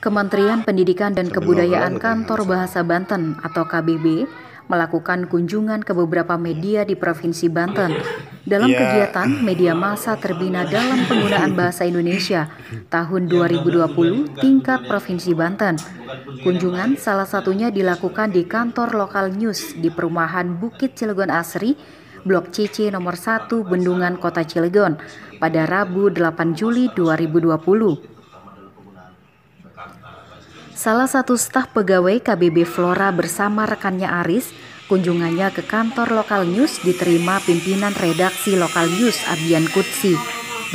Kementerian Pendidikan dan Kebudayaan Kantor Bahasa Banten atau KBB melakukan kunjungan ke beberapa media di Provinsi Banten. Dalam kegiatan Media Massa Terbina dalam Penggunaan Bahasa Indonesia tahun 2020 tingkat Provinsi Banten. Kunjungan salah satunya dilakukan di kantor lokal news di perumahan Bukit Cilegon Asri, Blok CC nomor 1 Bendungan Kota Cilegon pada Rabu 8 Juli 2020. Salah satu staf pegawai KBB Flora bersama rekannya Aris, kunjungannya ke kantor lokal news diterima pimpinan redaksi lokal news Abian Kutsi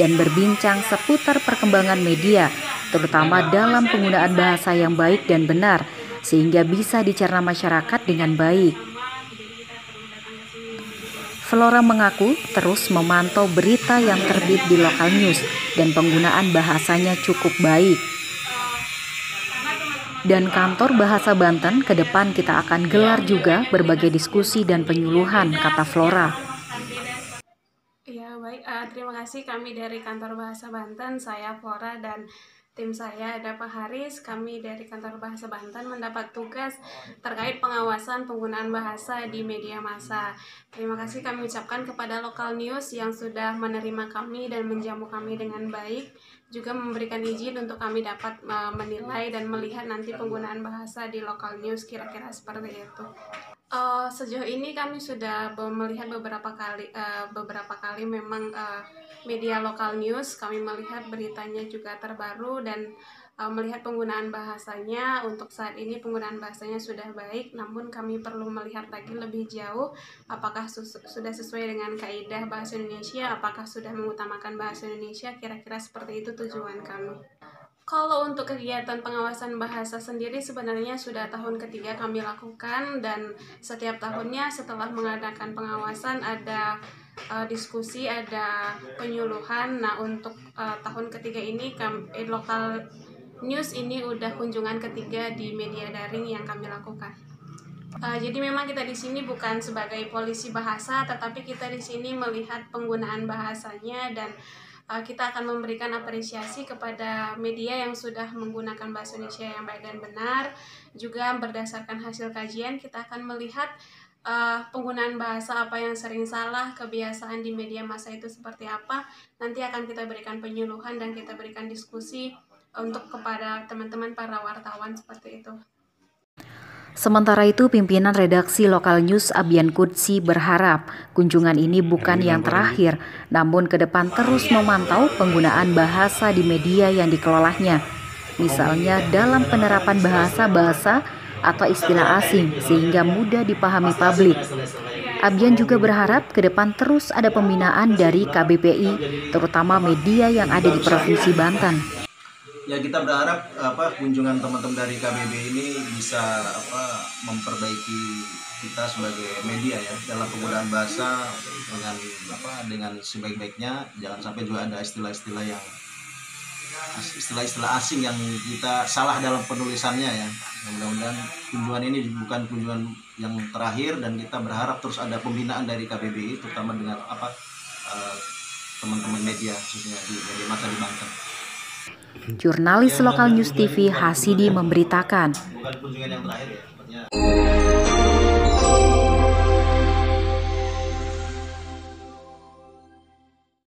dan berbincang seputar perkembangan media, terutama dalam penggunaan bahasa yang baik dan benar, sehingga bisa dicerna masyarakat dengan baik. Flora mengaku terus memantau berita yang terbit di lokal news dan penggunaan bahasanya cukup baik. Dan kantor Bahasa Banten ke depan kita akan gelar juga berbagai diskusi dan penyuluhan, kata Flora. Ya baik, terima kasih kami dari kantor Bahasa Banten, saya Flora dan tim saya ada Pak Haris. Kami dari kantor Bahasa Banten mendapat tugas terkait pengawasan penggunaan bahasa di media massa. Terima kasih kami ucapkan kepada lokal news yang sudah menerima kami dan menjamu kami dengan baik, juga memberikan izin untuk kami dapat menilai dan melihat nanti penggunaan bahasa di lokal news kira-kira seperti itu. Sejauh ini kami sudah melihat beberapa kali memang media lokal news, kami melihat beritanya juga terbaru dan melihat penggunaan bahasanya. Untuk saat ini penggunaan bahasanya sudah baik, namun kami perlu melihat lagi lebih jauh apakah sudah sesuai dengan kaidah bahasa Indonesia, apakah sudah mengutamakan bahasa Indonesia, kira-kira seperti itu tujuan kami. Kalau untuk kegiatan pengawasan bahasa sendiri sebenarnya sudah tahun ketiga kami lakukan, dan setiap tahunnya setelah mengadakan pengawasan ada diskusi, ada penyuluhan. Nah untuk tahun ketiga ini lokal news ini udah kunjungan ketiga di media daring yang kami lakukan. Jadi memang kita di sini bukan sebagai polisi bahasa, tetapi kita di sini melihat penggunaan bahasanya dan kita akan memberikan apresiasi kepada media yang sudah menggunakan bahasa Indonesia yang baik dan benar. Juga berdasarkan hasil kajian kita akan melihat penggunaan bahasa apa yang sering salah, kebiasaan di media massa itu seperti apa. Nanti akan kita berikan penyuluhan dan kita berikan diskusi untuk kepada teman-teman para wartawan seperti itu. Sementara itu, pimpinan redaksi lokal news Abian Kutsi berharap kunjungan ini bukan yang terakhir, namun ke depan terus memantau penggunaan bahasa di media yang dikelolanya. Misalnya dalam penerapan bahasa-bahasa atau istilah asing sehingga mudah dipahami publik. Abian juga berharap ke depan terus ada pembinaan dari KBPI, terutama media yang ada di Provinsi Banten. Ya, kita berharap kunjungan teman-teman dari KBB ini bisa memperbaiki kita sebagai media ya dalam penggunaan bahasa dengan sebaik-baiknya. Jangan sampai juga ada istilah-istilah asing yang kita salah dalam penulisannya ya. Mudah-mudahan kunjungan ini bukan kunjungan yang terakhir, dan kita berharap terus ada pembinaan dari KBBI terutama dengan teman-teman media khususnya di media massa di Banten. Jurnalis lokal News TV Hasidi memberitakan. Bukan kunjungan yang terakhir ya.